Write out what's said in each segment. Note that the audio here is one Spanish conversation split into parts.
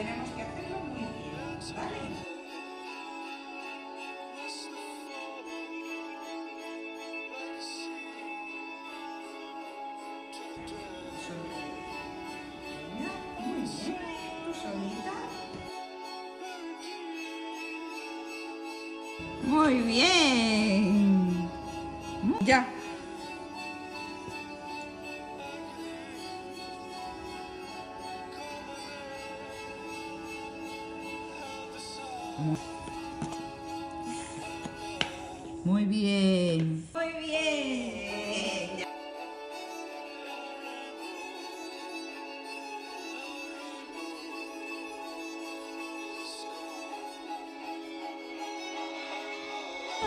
tenemos que hacerlo muy bien, ¿vale? Mira, muy bien. ¿Tú solita? Muy bien. Ya. Muy bien. Muy bien. Ya.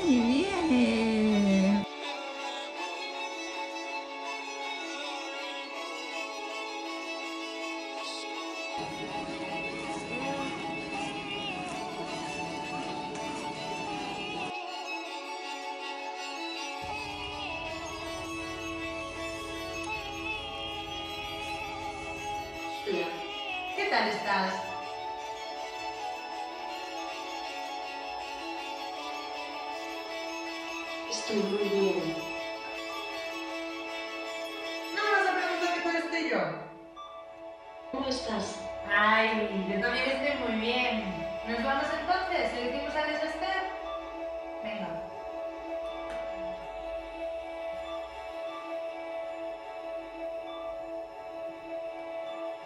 Muy bien. Hola, ¿qué tal estás? Estoy muy bien. ¿No me vas a preguntar qué tal estoy yo? ¿Cómo estás? Ay, yo también estoy muy bien. ¿Nos vamos entonces? ¿Le decimos adiós a Esther? Venga.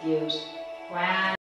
Dios. ¡Guau!